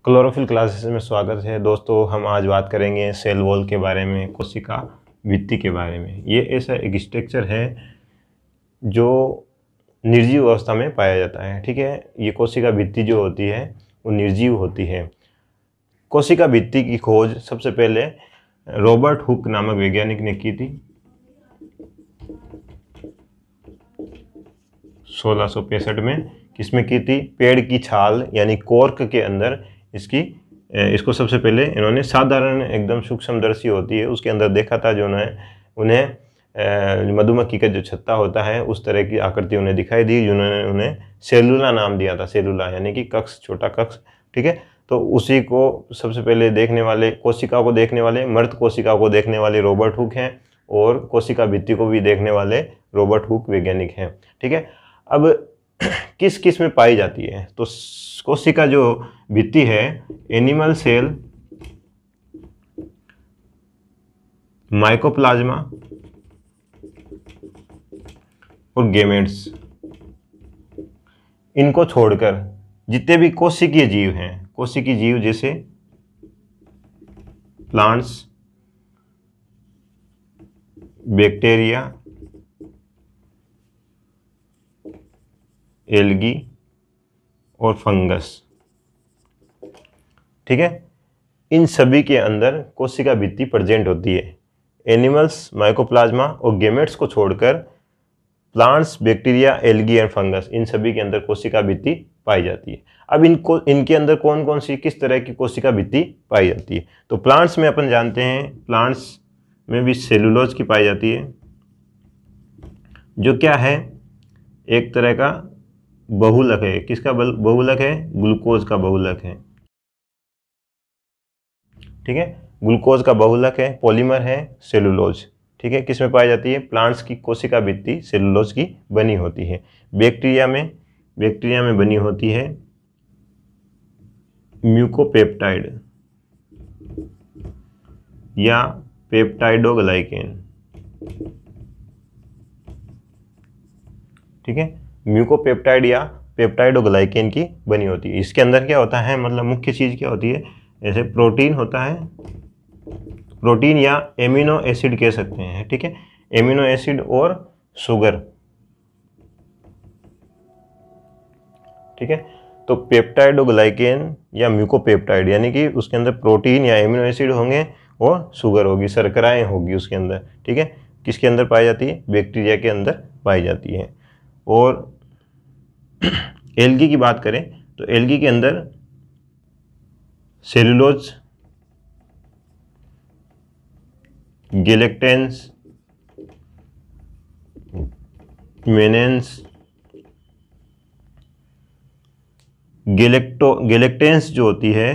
Chlorophyll classes में स्वागत है दोस्तों। हम आज बात करेंगे सेल वॉल के बारे में, कोशिका भित्ति के बारे में। ये ऐसा एक स्ट्रक्चर है जो निर्जीव अवस्था में पाया जाता है। ठीक है, ये कोशिका भित्ति जो होती है वो निर्जीव होती है। कोशिका भित्ति की खोज सबसे पहले रॉबर्ट हुक नामक वैज्ञानिक ने की थी 1665 में। किसमें की थी? पेड़ की छाल यानी कॉर्क के अंदर इसको सबसे पहले इन्होंने साधारण एकदम सूक्ष्मदर्शी होती है उसके अंदर देखा था। जो उन्हें मधुमक्खी का जो छत्ता होता है उस तरह की आकृति उन्हें दिखाई दी, जिन्होंने उन्हें सेलुला नाम दिया था। सेलुला यानी कि कक्ष, छोटा कक्ष। ठीक है, तो उसी को सबसे पहले देखने वाले, कोशिका को देखने वाले, मृत कोशिका को देखने वाले रॉबर्ट हुक हैं और कोशिका भित्ति को भी देखने वाले रॉबर्ट हुक वैज्ञानिक हैं। ठीक है, अब किस किस में पाई जाती है? तो कोशिका जो भित्ति है, एनिमल सेल, माइकोप्लाज्मा और गेमेट्स, इनको छोड़कर जितने भी कोशिकीय जीव हैं, कोशिकीय जीव जैसे प्लांट्स, बैक्टीरिया, एल्गी और फंगस, ठीक है, इन सभी के अंदर कोशिका भित्ति प्रेजेंट होती है। एनिमल्स, माइकोप्लाज्मा और गेमेट्स को छोड़कर प्लांट्स, बैक्टीरिया, एल्गी और फंगस, इन सभी के अंदर कोशिका भित्ति पाई जाती है। अब इनके अंदर कौन कौन सी, किस तरह की कोशिका भित्ति पाई जाती है? तो प्लांट्स में अपन जानते हैं, प्लांट्स में भी सेलुलोज की पाई जाती है, जो क्या है, एक तरह का बहुलक है। किसका बहुलक है? ग्लूकोज का बहुलक है। ठीक है, ग्लूकोज का बहुलक है, पॉलीमर है सेलुलोज। ठीक है, किसमें पाई जाती है? प्लांट्स की कोशिका भित्ति सेलुलोज की बनी होती है। बैक्टीरिया में बनी होती है म्यूकोपेप्टाइड या पेप्टाइडोग्लाइकेन। ठीक है, म्यूकोपेप्टाइड या पेप्टाइडोग्लाइकेन की बनी होती है। इसके अंदर क्या होता है, मतलब मुख्य चीज़ क्या होती है? जैसे प्रोटीन होता है, प्रोटीन या एमिनो एसिड कह सकते हैं। ठीक है, एमिनो एसिड और शुगर। ठीक है, तो पेप्टाइडोग्लाइकेन या म्यूकोपेप्टाइड यानी कि उसके अंदर प्रोटीन या एमिनो एसिड होंगे और शुगर होगी, शर्कराएं होगी उसके अंदर। ठीक है, किसके अंदर पाई जाती है? बैक्टीरिया के अंदर पाई जाती है। और एल्गी की बात करें तो एल्गी के अंदर सेलुलोज, गैलेक्टेंस, मेनेंस, गैलेक्टेंस जो होती है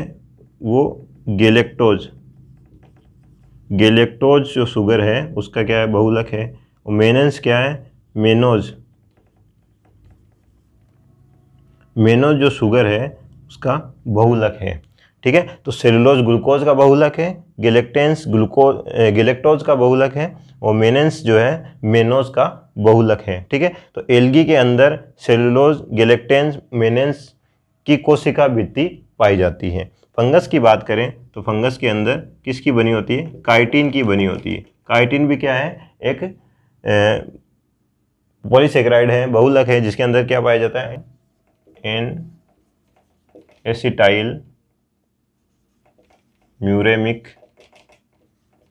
वो गैलेक्टोज जो शुगर है उसका क्या है? बहुलक है। और मेनेंस क्या है? मेनोज जो शुगर है उसका बहुलक है। ठीक है, तो सेलुलोज ग्लूकोज का बहुलक है, गैलेक्टेंस गैलेक्टोज का बहुलक है और मेनेंस जो है मेनोज का बहुलक है। ठीक है, तो एल्गी के अंदर सेलुलोज, गैलेक्टेंस, मेनेंस की कोशिका भित्ति पाई जाती है। फंगस की बात करें तो फंगस के अंदर किसकी बनी होती है? काइटिन की बनी होती है। काइटिन भी क्या है? एक पॉलीसेकेराइड है, बहुलक है, जिसके अंदर क्या पाया जाता है? एन एसिटाइल म्यूरेमिक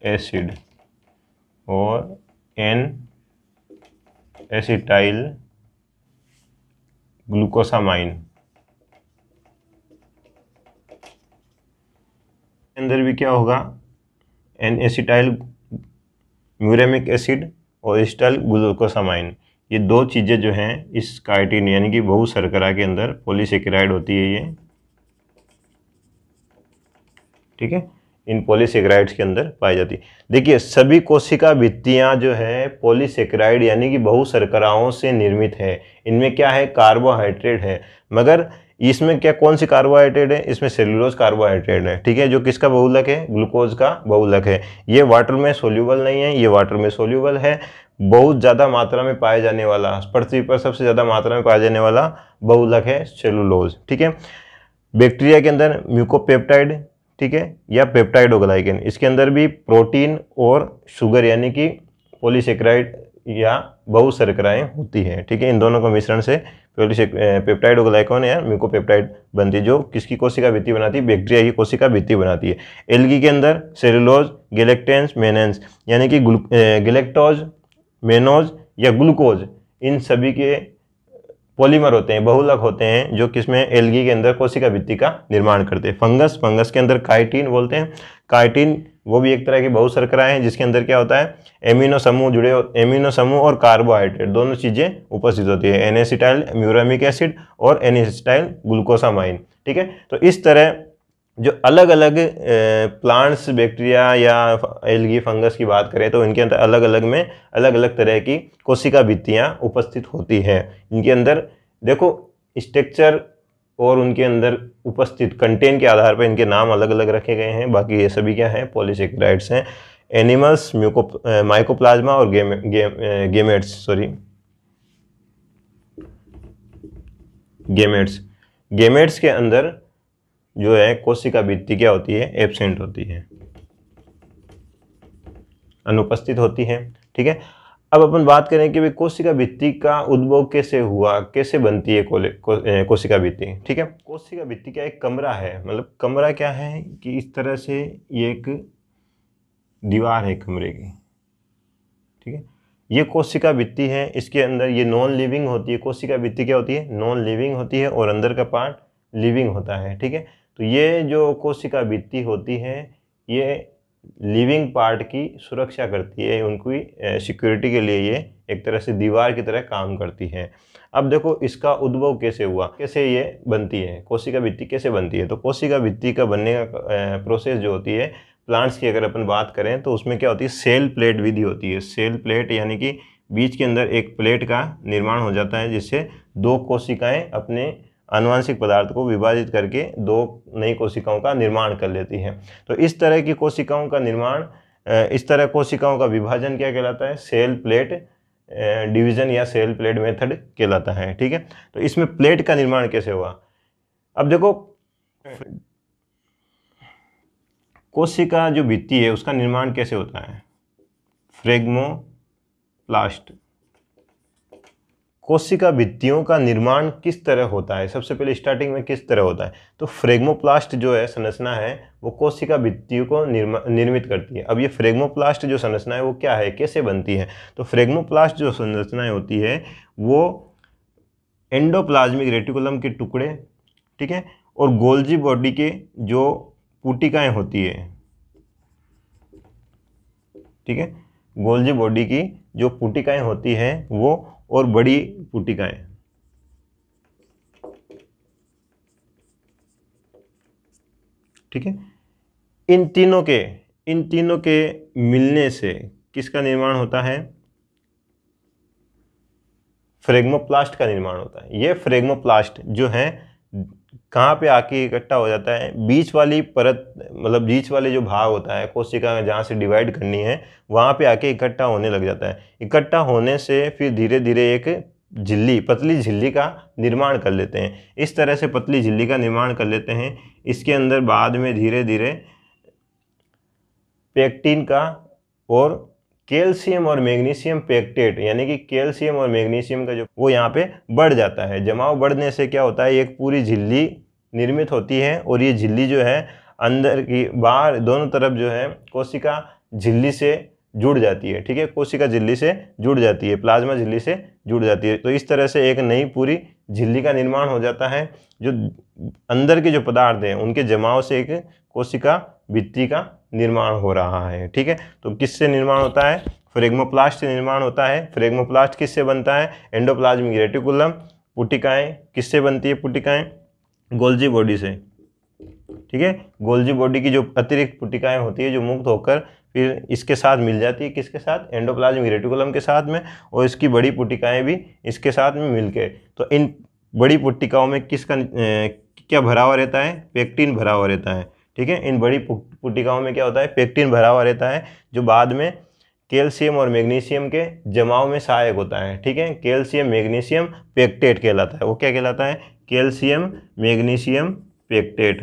एसिड और एन एसिटाइल ग्लूकोसामाइन। अंदर भी क्या होगा? एन एसिटाइल म्यूरेमिक एसिड और एसिटाइल ग्लूकोसामाइन। ये दो चीज़ें जो हैं इस काइटिन यानी कि बहु शर्करा के अंदर पॉलीसेकेराइड होती है ये। ठीक है, इन पॉलीसेकेराइड्स के अंदर पाई जाती है। देखिए, सभी कोशिका भित्तियाँ जो है पॉलीसेकेराइड यानी कि बहु शर्कराओं से निर्मित है। इनमें क्या है? कार्बोहाइड्रेट है। मगर इसमें क्या, कौन सी कार्बोहाइड्रेट है? इसमें सेलुलोज कार्बोहाइड्रेट है। ठीक है, जो किसका बहुलक है? ग्लूकोज का बहुलक है। ये वाटर में सोल्यूबल नहीं है, ये वाटर में सोल्यूबल है। बहुत ज़्यादा मात्रा में पाए जाने वाला, पृथ्वी पर सबसे ज़्यादा मात्रा में पाया जाने वाला बहुलक है सेलुलोज। ठीक है, बैक्टीरिया के अंदर म्यूकोपेप्टाइड, ठीक है, या पेप्टाइडोग्लाइकन, इसके अंदर भी प्रोटीन और शुगर यानी कि पॉलीसेकेराइड या बहुशर्कराएं होती है, ठीक है। इन दोनों का मिश्रण से पेप्टाइडोग्लाइकन या म्यूकोपेप्टाइड बनती है, जो किसकी कोशिका भित्ति बनाती है, बैक्टीरिया की कोशिका भित्ति बनाती है। एल्गी के अंदर सेलुलोज, गैलेक्टेंस, मेनेंस यानी कि गैलेक्टोज, मेनोज या ग्लूकोज, इन सभी के पॉलीमर होते हैं, बहुलक होते हैं, जो किसमें, एल्गी के अंदर कोशिका भित्ति का निर्माण करते हैं। फंगस के अंदर काइटिन बोलते हैं। काइटिन वो भी एक तरह की बहुशर्कराएं हैं, जिसके अंदर क्या होता है, एमिनो समूह और कार्बोहाइड्रेट दोनों चीजें उपस्थित होती है, एन-एसिटाइल म्यूरामिक एसिड और एन-एसिटाइल ग्लूकोसामाइन, ठीक है। तो इस तरह जो अलग अलग प्लांट्स, बैक्टीरिया या एल्गी, फंगस की बात करें तो इनके अंदर अलग अलग में अलग अलग तरह की कोशिका भित्तियाँ उपस्थित होती हैं। इनके अंदर देखो स्ट्रक्चर और उनके अंदर उपस्थित कंटेंट के आधार पर इनके नाम अलग अलग रखे गए हैं। बाकी ये सभी क्या है, पॉलीसेकेराइड्स हैं। एनिमल्स, माइकोप्लाज्मा और गेमेट्स के अंदर जो है कोशिका भित्ति क्या होती है, एब्सेंट होती है, अनुपस्थित होती है, ठीक है। अब अपन बात करें कि भाई कोशिका भित्ति का उद्भव कैसे हुआ, कैसे बनती है कोशिका भित्ति, ठीक है। कोशिका भित्ति क्या एक कमरा है, मतलब कमरा क्या है कि इस तरह से ये एक दीवार है कमरे की, ठीक है। ये कोशिका भित्ति है, इसके अंदर ये नॉन लिविंग होती है। कोशिका भित्ति क्या होती है, नॉन लिविंग होती है और अंदर का पार्ट लिविंग होता है, ठीक है। तो ये जो कोशिका भित्ति होती है ये लिविंग पार्ट की सुरक्षा करती है, उनकी सिक्योरिटी के लिए ये एक तरह से दीवार की तरह काम करती है। अब देखो इसका उद्भव कैसे हुआ, कैसे ये बनती है, कोशिका भित्ति कैसे बनती है। तो कोशिका भित्ति का बनने का प्रोसेस जो होती है, प्लांट्स की अगर अपन बात करें तो उसमें क्या होती है, सेल प्लेट विधि होती है। सेल प्लेट यानी कि बीच के अंदर एक प्लेट का निर्माण हो जाता है, जिससे दो कोशिकाएं अपने आनुवंशिक पदार्थ को विभाजित करके दो नई कोशिकाओं का निर्माण कर लेती हैं। तो इस तरह की कोशिकाओं का निर्माण, इस तरह कोशिकाओं का विभाजन क्या कहलाता है, सेल प्लेट डिवीजन या सेल प्लेट मेथड कहलाता है, ठीक है। तो इसमें प्लेट का निर्माण कैसे हुआ, अब देखो कोशिका जो भित्ति है उसका निर्माण कैसे होता है, फ्रेगमोप्लास्ट। कोशिका भित्तियों का निर्माण किस तरह होता है, सबसे पहले स्टार्टिंग में किस तरह होता है, तो फ्रेगमोप्लास्ट जो है संरचना है वो कोशिका भित्तियों को निर्मित करती है। अब ये फ्रेगमोप्लास्ट जो संरचना है वो क्या है, कैसे बनती है, तो फ्रेगमोप्लास्ट जो संरचनाएं होती है वो एंडोप्लाज्मिक रेटिकुलम के टुकड़े, ठीक है, और गोल्जी बॉडी के जो पुटिकाएं होती है, ठीक है, गोल्जी बॉडी की जो पुटिकाएं होती हैं वो और बड़ी पुटिकाएं, ठीक है, इन तीनों के मिलने से किसका निर्माण होता है, फ्रेगमोप्लास्ट का निर्माण होता है। ये फ्रेगमोप्लास्ट जो है कहाँ पे आके इकट्ठा हो जाता है, बीच वाली परत, मतलब बीच वाले जो भाग होता है कोशिका जहाँ से डिवाइड करनी है वहाँ पे आके इकट्ठा होने लग जाता है। इकट्ठा होने से फिर धीरे धीरे एक झिल्ली, पतली झिल्ली का निर्माण कर लेते हैं। इस तरह से पतली झिल्ली का निर्माण कर लेते हैं। इसके अंदर बाद में धीरे धीरे पेक्टिन का और कैल्शियम और मैग्नीशियम पेक्टेट, यानी कि कैल्शियम और मैग्नीशियम का जो वो यहाँ पे बढ़ जाता है। जमाव बढ़ने से क्या होता है, एक पूरी झिल्ली निर्मित होती है और ये झिल्ली जो है अंदर की बाहर दोनों तरफ जो है कोशिका झिल्ली से जुड़ जाती है, ठीक है, कोशिका झिल्ली से जुड़ जाती है, प्लाज्मा झिल्ली से जुड़ जाती है। तो इस तरह से एक नई पूरी झिल्ली का निर्माण हो जाता है। जो अंदर के जो पदार्थ हैं उनके जमाव से एक कोशिका भित्ति का निर्माण हो रहा है, ठीक है। तो किससे निर्माण होता है, फ्रेगमोप्लास्ट से निर्माण होता है। फ्रेगमोप्लास्ट किससे बनता है, एंडोप्लाज्मिक रेटिकुलम। पुटिकाएं किससे बनती है, पुटिकाएं गोल्जी बॉडी से, ठीक है, गोल्जी बॉडी की जो अतिरिक्त पुटिकाएं होती है जो मुक्त होकर फिर इसके साथ मिल जाती है, किसके साथ, एंडोप्लाज्मिक रेटिकुलम के साथ में, और इसकी बड़ी पुटिकाएं भी इसके साथ में मिलके। तो इन बड़ी पुटिकाओं में किसका क्या भरा हुआ रहता है, पेक्टिन भरा हुआ रहता है, ठीक है। इन बड़ी पुटिकाओं में क्या होता है, पेक्टिन भरा हुआ रहता है, जो बाद में कैल्शियम और मैग्नीशियम के जमाव में सहायक होता है, ठीक है। कैल्शियम मैग्नीशियम पेक्टेट कहलाता है। वो क्या कहलाता है, कैल्शियम मैग्नीशियम पेक्टेट।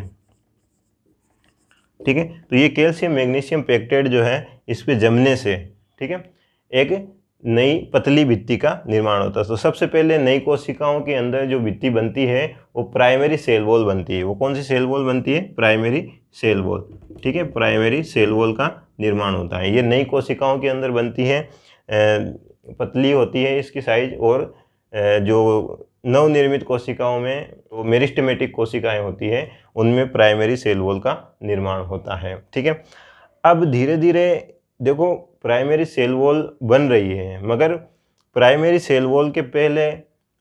ठीक है, तो ये कैल्शियम मैग्नीशियम पेक्टेट जो है इस पे जमने से, ठीक है, एक नई पतली भित्ति का निर्माण होता है। तो सबसे पहले नई कोशिकाओं के अंदर जो भित्ति बनती है वो प्राइमरी सेल वॉल बनती है। वो कौन सी सेल वॉल बनती है? Primary cell wall. ठीक है, प्राइमरी सेल वॉल का निर्माण होता है। ये नई कोशिकाओं के अंदर बनती है, पतली होती है इसकी साइज, और जो नवनिर्मित कोशिकाओं में वो मेरिस्टेमेटिक कोशिकाएं होती है उनमें प्राइमरी सेल वॉल का निर्माण होता है। ठीक है, अब धीरे धीरे देखो प्राइमरी सेल वॉल बन रही है, मगर प्राइमरी सेल वॉल के पहले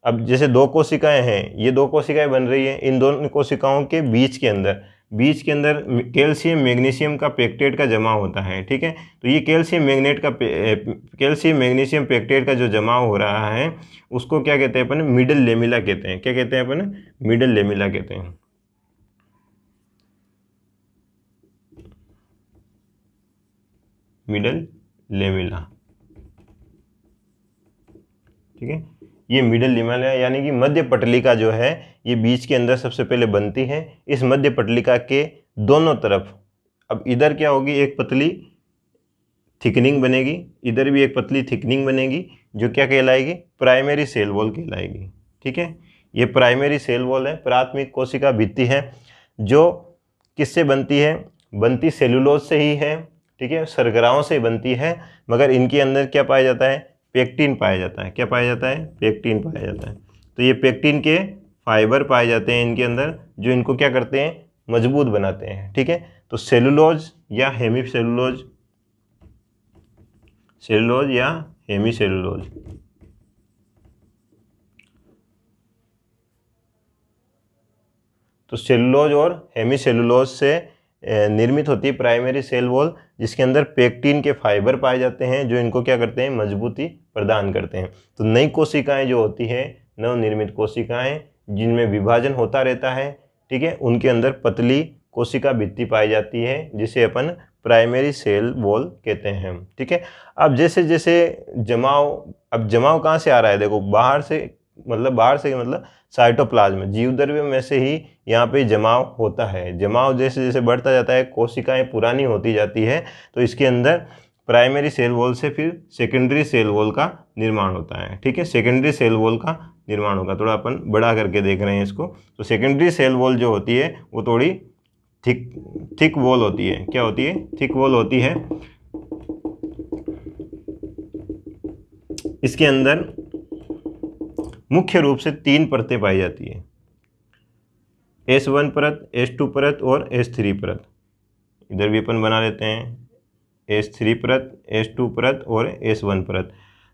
अब जैसे दो कोशिकाएं हैं, ये दो कोशिकाएं बन रही हैं, इन दोनों कोशिकाओं के बीच के अंदर कैल्शियम मैग्नीशियम का पेक्टेट का जमाव होता है। ठीक है, तो ये कैल्शियम मैग्नीशियम पेक्टेट का जो जमाव हो रहा है उसको क्या कहते हैं अपन? मिडल लेमिला कहते हैं। क्या कहते हैं अपन? मिडल लेमिला कहते हैं। Middle lamella. ठीक है, ये मिडल लेमिला यानी कि मध्य पटलिका जो है ये बीच के अंदर सबसे पहले बनती है। इस मध्य पटलिका के दोनों तरफ अब इधर क्या होगी? एक पतली थिकनिंग बनेगी, इधर भी एक पतली थिकनिंग बनेगी, जो क्या कहलाएगी? प्राइमरी सेल वॉल कहलाएगी। ठीक है, ये प्राइमरी सेल वॉल है, प्राथमिक कोशिका भित्ति है, जो किससे बनती है? बनती सेलुलोज से ही है। ठीक है, शर्कराओं से बनती है, मगर इनके अंदर क्या पाया जाता है? पेक्टिन पाया जाता है। क्या पाया जाता है? पेक्टिन पाया जाता है। तो ये पेक्टिन के फाइबर पाए जाते हैं इनके अंदर, जो इनको क्या करते हैं? मजबूत बनाते हैं। ठीक है, तो सेलुलोज या हेमीसेलुलोज, सेलुलोज या हेमीसेलुलोज, तो सेलुलोज और हेमीसेलुलोज से निर्मित होती है प्राइमरी सेल वॉल, जिसके अंदर पेक्टिन के फाइबर पाए जाते हैं, जो इनको क्या करते हैं? मजबूती प्रदान करते हैं। तो नई कोशिकाएं जो होती है, नवनिर्मित कोशिकाएं जिनमें विभाजन होता रहता है, ठीक है, उनके अंदर पतली कोशिका भित्ति पाई जाती है, जिसे अपन प्राइमरी सेल वॉल कहते हैं। ठीक है, अब जैसे जैसे जमाव, अब जमाव कहाँ से आ रहा है? देखो बाहर से मतलब साइटोप्लाज्म, जीवद्रव्य में से ही यहाँ पे जमाव होता है। जमाव जैसे जैसे बढ़ता जाता है, कोशिकाएं पुरानी होती जाती है, तो इसके अंदर प्राइमरी सेल वॉल से फिर सेकेंडरी सेल वॉल का निर्माण होता है। ठीक है, सेकेंडरी सेल वॉल का निर्माण होगा। थोड़ा अपन बड़ा करके देख रहे हैं इसको। तो सेकेंडरी सेल वॉल जो होती है वो थोड़ी थिक वॉल होती है। क्या होती है? थिक वॉल होती है। इसके अंदर मुख्य रूप से 3 परतें पाई जाती है, S1 परत, S2 परत और S3 परत। इधर भी अपन बना लेते हैं, S3 परत, S2 परत और S1 परत।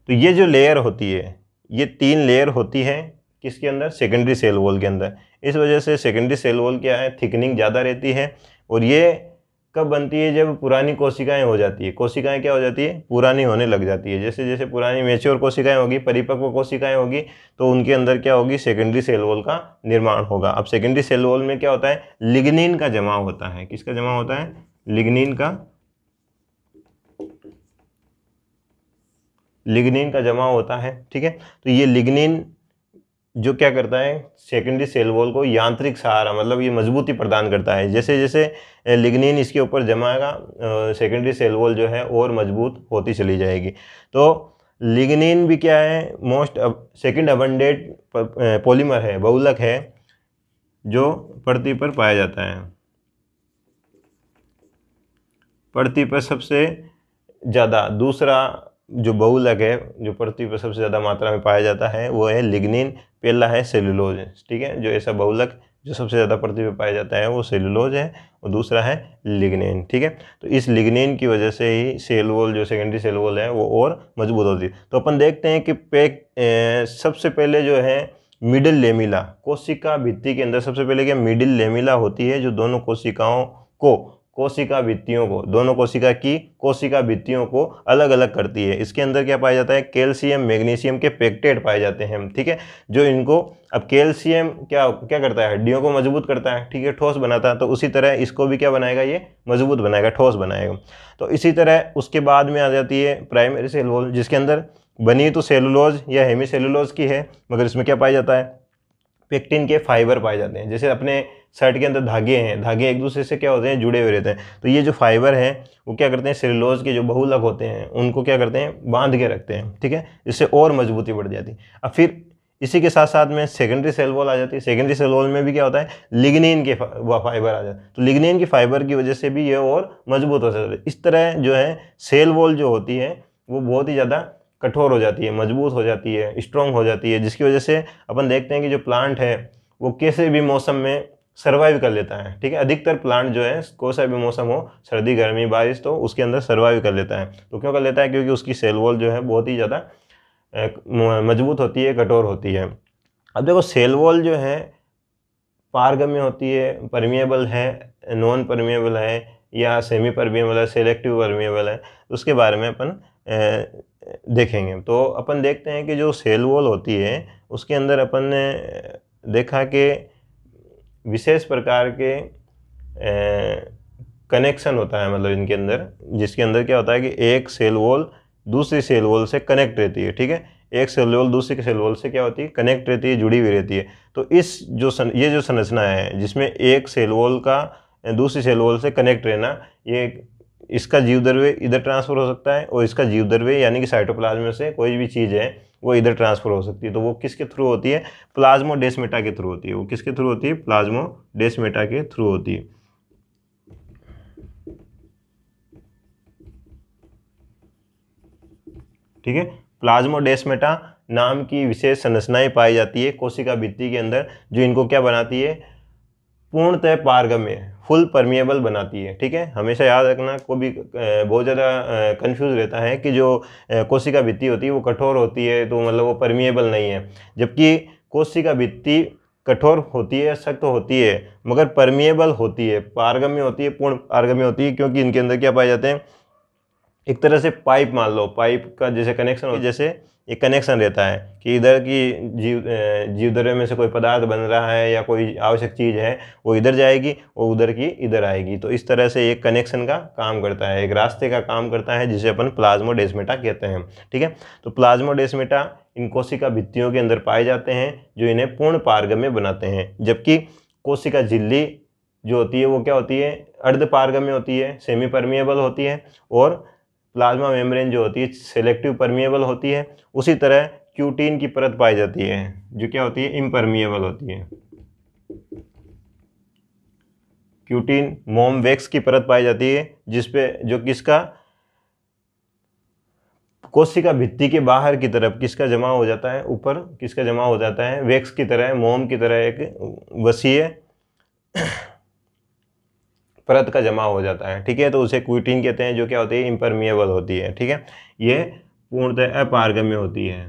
तो ये जो लेयर होती है, ये 3 लेयर होती है किसके अंदर? सेकेंडरी सेल वॉल के अंदर। इस वजह से सेकेंडरी सेल वॉल क्या है? थिकनिंग ज़्यादा रहती है। और ये कब बनती है? जब पुरानी कोशिकाएं हो जाती है। कोशिकाएं क्या हो जाती है? पुरानी होने लग जाती है। जैसे जैसे पुरानी मैच्योर कोशिकाएं होगी, परिपक्व कोशिकाएं होगी, तो उनके अंदर क्या होगी? सेकेंडरी सेल वॉल का निर्माण होगा। अब सेकेंडरी सेल वॉल में क्या होता है? लिग्निन का जमाव होता है। किसका जमाव होता है? लिग्निन का जमाव होता है। ठीक है, तो ये लिग्निन जो क्या करता है? सेकेंडरी सेल वॉल को यांत्रिक सहारा, मतलब ये मजबूती प्रदान करता है। जैसे जैसे लिग्निन इसके ऊपर जमाएगा, सेकेंडरी सेल वॉल जो है और मजबूत होती चली जाएगी। तो लिग्निन भी क्या है? मोस्ट सेकेंड अबंडेंट पॉलीमर है, बहुलक है, जो पृथ्वी पर पाया जाता है। पृथ्वी पर सबसे ज़्यादा दूसरा जो बहुलक है, जो पृथ्वी पर सबसे ज़्यादा मात्रा में पाया जाता है, वो है लिग्निन। पहला है सेलुलोज। ठीक है, जो ऐसा बहुलक जो सबसे ज़्यादा पृथ्वी पर पाया जाता है वो सेलुलोज है, और दूसरा है लिग्निन। ठीक है, तो इस लिग्निन की वजह से ही सेल वॉल, जो सेकेंडरी सेल वॉल है, वो और मजबूत होती है। तो अपन देखते हैं कि सबसे पहले जो है मिडिल लेमिला, कोशिका भित्ति के अंदर सबसे पहले क्या? मिडिल लेमिला होती है, जो दोनों कोशिकाओं को, कोशिका भित्तियों को, दोनों कोशिका की कोशिका भित्तियों को अलग अलग करती है। इसके अंदर क्या पाया जाता है? कैल्शियम मैग्नीशियम के पेक्टेट पाए जाते हैं। ठीक है, जो इनको, अब कैल्शियम क्या करता है? हड्डियों को मजबूत करता है। ठीक है, ठोस बनाता है। तो उसी तरह इसको भी क्या बनाएगा? ये मजबूत बनाएगा, ठोस बनाएगा। तो इसी तरह उसके बाद में आ जाती है प्राइमरी सेल वॉल, जिसके अंदर बनी तो सेलुलोज या हेमीसेलुलोज की है, मगर इसमें क्या पाया जाता है? पेक्टिन के फाइबर पाए जाते हैं। जैसे अपने शर्ट के अंदर धागे हैं, धागे एक दूसरे से क्या होते हैं, जुड़े हुए रहते हैं। तो ये जो फाइबर है वो क्या करते हैं, सेलुलोज के जो बहुलक होते हैं उनको क्या करते हैं, बांध के रखते हैं, ठीक है, इससे और मजबूती बढ़ जाती है। अब फिर इसी के साथ साथ में सेकेंडरी सेल वॉल आ जाती है। सेकेंडरी सेल वॉल में भी क्या होता है, लिग्निन के फाइबर आ जाते हैं। तो लिग्निन की फाइबर की वजह से भी ये और मजबूत हो सकता है। इस तरह जो है सेल वॉल जो होती है वो बहुत ही ज़्यादा कठोर हो जाती है, मजबूत हो जाती है, स्ट्रॉन्ग हो जाती है, जिसकी वजह से अपन देखते हैं कि जो प्लांट है वो किसी भी मौसम में सर्वाइव कर लेता है, ठीक है। अधिकतर प्लांट जो है कोई सा भी मौसम हो, सर्दी गर्मी बारिश, तो उसके अंदर सर्वाइव कर लेता है। तो क्यों कर लेता है, क्योंकि उसकी सेल वॉल जो है बहुत ही ज़्यादा मजबूत होती है, कठोर होती है। अब देखो सेल वॉल जो है पारगम्य होती है, परमिएबल है, नॉन परमिएबल है या सेमी परमिएबल है, सेलेक्टिव परमिएबल है, उसके बारे में अपन देखेंगे। तो अपन देखते हैं कि जो सेल वॉल होती है उसके अंदर अपन ने देखा कि विशेष प्रकार के कनेक्शन होता है, मतलब इनके अंदर, जिसके अंदर क्या होता है कि एक सेल वॉल दूसरी सेल वॉल से कनेक्ट रहती है, ठीक है। एक सेल वॉल दूसरी सेल वॉल से क्या होती है, कनेक्ट रहती है, जुड़ी हुई रहती है। तो इस ये जो संरचना है जिसमें एक सेल वॉल का दूसरी सेल वॉल से कनेक्ट रहना, ये इसका जीवद्रव्य इधर ट्रांसफर हो सकता है और इसका जीवद्रव्य यानी कि साइटोप्लाज्म से कोई भी चीज़ है वो इधर ट्रांसफर हो सकती है। तो वो किसके थ्रू होती है, प्लाज्मोडेस्माटा के थ्रू होती है। वो किसके थ्रू होती है, प्लाज्मोडेस्माटा के थ्रू होती है, ठीक है। प्लाज्मोडेस्माटा नाम की विशेष संरचनाएं पाई जाती है कोशिका भित्ति के अंदर, जो इनको क्या बनाती है, पूर्णतः पारगम्य, फुल परमिएबल बनाती है, ठीक है। हमेशा याद रखना, को भी बहुत ज़्यादा कंफ्यूज रहता है कि जो कोशिका भित्ति होती है वो कठोर होती है तो मतलब वो परमिएबल नहीं है, जबकि कोशिका भित्ति कठोर होती है, सख्त होती है, मगर परमिएबल होती है, पारगम्य होती है, पूर्ण पारगम्य होती है, क्योंकि इनके अंदर क्या पाए जाते हैं, एक तरह से पाइप, मान लो पाइप का जैसे कनेक्शन हो, जैसे एक कनेक्शन रहता है कि इधर की जीवद्रव्य में से कोई पदार्थ बन रहा है या कोई आवश्यक चीज़ है वो इधर जाएगी और उधर की इधर आएगी। तो इस तरह से एक कनेक्शन का काम करता है, एक रास्ते का काम करता है, जिसे अपन प्लाज्मोडेस्माटा कहते हैं, ठीक है। तो प्लाज्मोडेस्माटा इन कोशिका भित्तियों के अंदर पाए जाते हैं जो इन्हें पूर्ण पारगम्य बनाते हैं, जबकि कोशिका झिल्ली जो होती है वो क्या होती है, अर्ध पारगम्य होती है, सेमी परमिएबल होती है, और प्लाज्मा मेम्ब्रेन जो होती है सेलेक्टिव परमिएबल होती है। उसी तरह क्यूटीन की परत पाई जाती है जो क्या होती है, इम्परमिएबल होती है। क्यूटीन मोम वैक्स की परत पाई जाती है जिसपे जो किसका, कोशिका भित्ति के बाहर की तरफ किसका जमा हो जाता है, ऊपर किसका जमा हो जाता है, वैक्स की तरह, मोम की तरह एक वसीय परत का जमा हो जाता है, ठीक है। तो उसे क्यूटीन कहते हैं, जो क्या होती है, इम्परमिएबल होती है, ठीक है। ये पूर्णतः अपारगम्य होती है,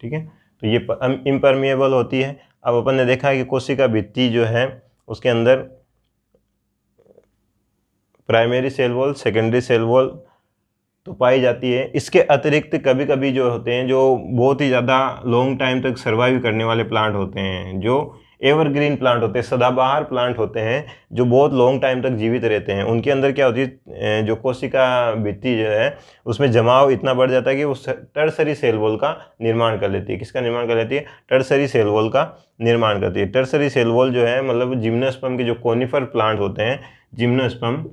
ठीक है। तो ये इम्परमिएबल होती है। अब अपन ने देखा है कि कोशिका भित्ति जो है उसके अंदर primary cell wall, secondary cell wall तो पाई जाती है। इसके अतिरिक्त कभी कभी जो होते हैं, जो बहुत ही ज़्यादा लॉन्ग टाइम तक सर्वाइव करने वाले प्लांट होते हैं, जो एवरग्रीन प्लांट होते हैं, सदाबहार प्लांट होते हैं, जो बहुत लॉन्ग टाइम तक जीवित रहते हैं, उनके अंदर क्या होती है, जो कोशिका भित्ति जो है उसमें जमाव इतना बढ़ जाता है कि वो टर्सरी सेल वॉल का निर्माण कर लेती है। किसका निर्माण कर लेती है, टर्सरी सेल वॉल का निर्माण करती है। टर्सरी सेल वॉल जो है मतलब जिम्नोस्पर्म के जो कोनिफर प्लांट होते हैं, जिम्नोस्पर्म,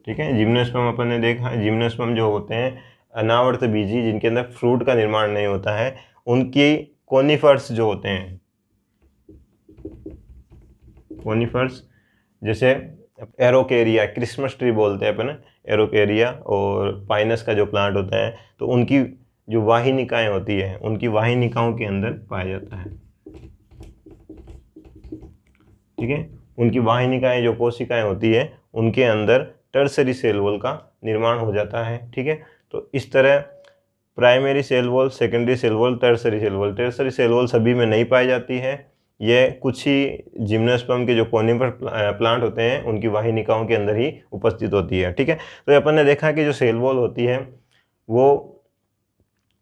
ठीक है। जिम्नोस्पर्म अपन ने देखा, जिम्नोस्पर्म जो होते हैं अनावर्त बीजी, जिनके अंदर फ्रूट का निर्माण नहीं होता है, उनकी कोनिफर्स जो होते हैं, कोनिफर्स जैसे एरोकेरिया, क्रिसमस ट्री बोलते हैं अपन, एरोकेरिया, और पाइनस का जो प्लांट होता है, तो उनकी जो वाहिनिकाएं होती है, उनकी वाहिनिकाओं के अंदर पाया जाता है, ठीक है। उनकी वाहिनिकाएं जो कोशिकाएं होती है उनके अंदर टर्सरी सेल वॉल का निर्माण हो जाता है, ठीक है। तो इस तरह primary cell wall, secondary cell wall, tertiary cell wall, tertiary cell wall सभी में नहीं पाई जाती है। ये कुछ ही जिम्नोस्पर्म के जो कोनिफर प्लांट होते हैं उनकी वाहिनिकाओं के अंदर ही उपस्थित होती है, ठीक है। तो अपन ने देखा कि जो सेल वॉल होती है वो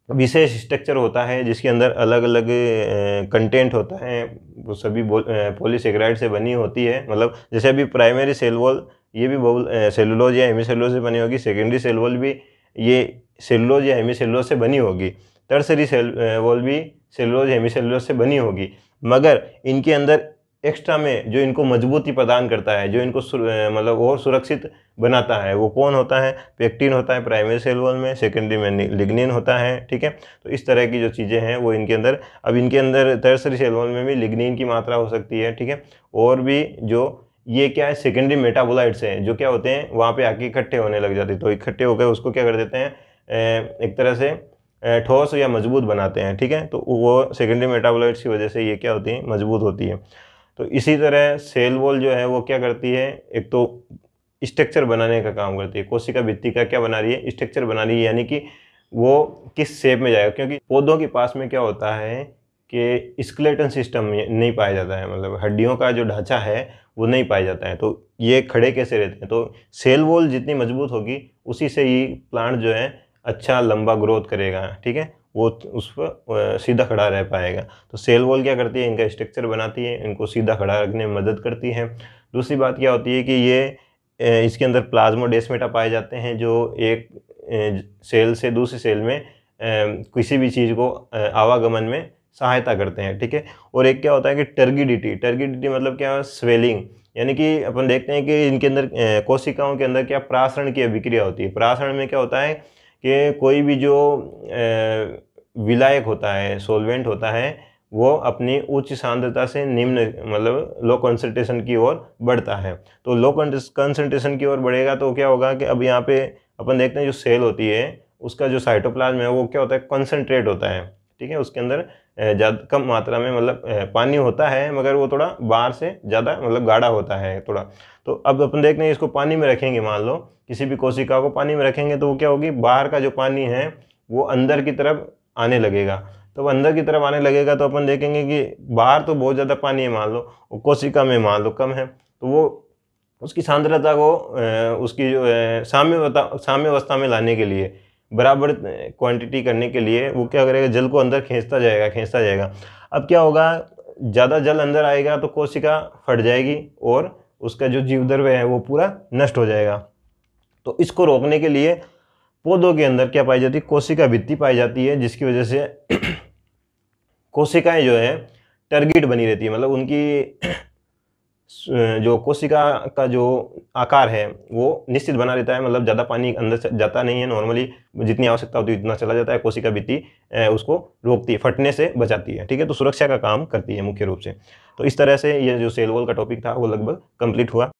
विशेष स्ट्रक्चर होता है जिसके अंदर अलग अलग कंटेंट होता है, वो सभी पॉलीसेकेराइड से बनी होती है। मतलब जैसे अभी प्राइमरी सेल वॉल ये भी सेलुलोज या हेमीसेलुलोज से बनी होगी, सेकेंडरी सेल वॉल भी ये सेलुलोज या हेमीसेलुलोज से बनी होगी। टर्सरी सेल वॉल भी सेलुलोज हेमीसेलुलोज से बनी होगी, मगर इनके अंदर एक्स्ट्रा में जो इनको मजबूती प्रदान करता है, जो इनको मतलब और सुरक्षित बनाता है, वो कौन होता है? पेक्टिन होता है प्राइमरी सेल वॉल में, सेकेंडरी में लिग्निन होता है। ठीक है, तो इस तरह की जो चीज़ें हैं वो इनके अंदर, अब इनके अंदर टर्सरी सेल वॉल में भी लिग्निन की मात्रा हो सकती है। ठीक है, और भी जो ये क्या है, सेकेंडरी मेटाबोलाइट्स हैं जो क्या होते हैं वहाँ पे आके इकट्ठे होने लग जाते हैं, तो इकट्ठे होकर उसको क्या कर देते हैं, एक तरह से ठोस या मजबूत बनाते हैं। ठीक है, तो वो सेकेंडरी मेटाबोलाइट्स की वजह से ये क्या होती है, मजबूत होती है। तो इसी तरह सेल वॉल जो है वो क्या करती है, एक तो स्ट्रक्चर बनाने का काम करती है। कोशिका भित्ति का क्या बना रही है, स्ट्रक्चर बना रही है, यानी कि वो किस शेप में जाएगा, क्योंकि पौधों के पास में क्या होता है कि स्केलेटन सिस्टम नहीं पाया जाता है, मतलब हड्डियों का जो ढांचा है वो नहीं पाया जाता है, तो ये खड़े कैसे रहते हैं। तो सेल वॉल जितनी मजबूत होगी उसी से ही प्लांट जो है अच्छा लंबा ग्रोथ करेगा। ठीक है, वो उस पर सीधा खड़ा रह पाएगा। तो सेल वॉल क्या करती है, इनका स्ट्रक्चर बनाती है, इनको सीधा खड़ा रखने में मदद करती है। दूसरी बात क्या होती है कि ये इसके अंदर प्लाज्मोडेस्माटा पाए जाते हैं, जो एक सेल से दूसरी सेल में किसी भी चीज़ को आवागमन में सहायता करते हैं। ठीक है, और एक क्या होता है कि टर्गिडिटी मतलब क्या है, स्वेलिंग, यानी कि अपन देखते हैं कि इनके अंदर कोशिकाओं के अंदर क्या प्रासरण की अभिक्रिया होती है। प्रासरण में क्या होता है कि कोई भी जो विलायक होता है, सोलवेंट होता है, वो अपनी उच्च सांद्रता से निम्न मतलब लो कंसंट्रेशन की ओर बढ़ता है। तो लो कंसंट्रेशन की ओर बढ़ेगा तो क्या होगा कि अब यहाँ पे अपन देखते हैं जो सेल होती है उसका जो साइटोप्लाज्म है वो क्या होता है, कंसंट्रेट होता है। ठीक है, उसके अंदर ज़्यादा कम मात्रा में मतलब पानी होता है, मगर वो थोड़ा बाहर से ज़्यादा मतलब गाढ़ा होता है थोड़ा। तो अब अपन देख रहे हैं इसको पानी में रखेंगे, मान लो किसी भी कोशिका को पानी में रखेंगे तो वो क्या होगी, बाहर का जो पानी है वो अंदर की तरफ आने लगेगा। तो अंदर की तरफ आने लगेगा तो अपन देखेंगे कि बाहर तो बहुत ज़्यादा पानी है मान लो, और कोशिका में मान लो कम है, तो वो उसकी सांद्रता को उसकी जो साम्य अवस्था में लाने के लिए, बराबर क्वांटिटी करने के लिए वो क्या करेगा, जल को अंदर खींचता जाएगा। अब क्या होगा, ज़्यादा जल अंदर आएगा तो कोशिका फट जाएगी और उसका जो जीवद्रव्य है वो पूरा नष्ट हो जाएगा। तो इसको रोकने के लिए पौधों के अंदर क्या पाई जाती है, कोशिका भित्ति पाई जाती है, जिसकी वजह से कोशिकाएं जो है टर्गिड बनी रहती है, मतलब उनकी जो कोशिका का जो आकार है वो निश्चित बना रहता है, मतलब ज़्यादा पानी अंदर जाता नहीं है, नॉर्मली जितनी आवश्यकता होती है इतना चला जाता है। कोशिका भित्ति उसको रोकती है, फटने से बचाती है। ठीक है, तो सुरक्षा का काम करती है मुख्य रूप से। तो इस तरह से ये जो सेल वॉल का टॉपिक था वो लगभग कंप्लीट हुआ।